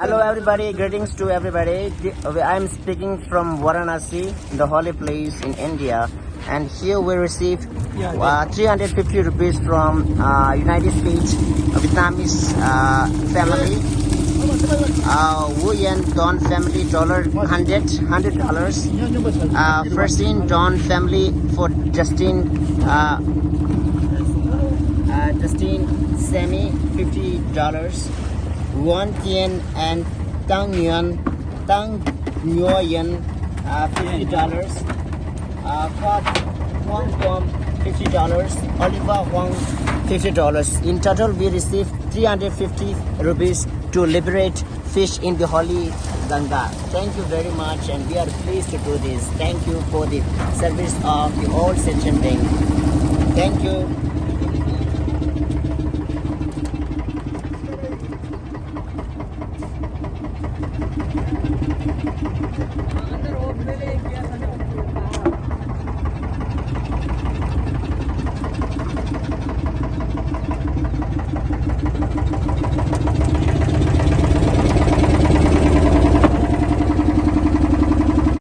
Hello everybody, greetings to everybody. I'm speaking from Varanasi, the holy place in India, and here we receive 350 rupees from United States Vietnamese family. Wu Yen Don family $100. Francine Don family for Justine Semi $50. Won Tien and Tang Nguyen $50. Kwat Huang Tom $50. Oliver Huang $50. In total, we received 350 rupees to liberate fish in the holy Ganga. Thank you very much, and we are pleased to do this. Thank you for the service of the old Sachin Ring. Thank you.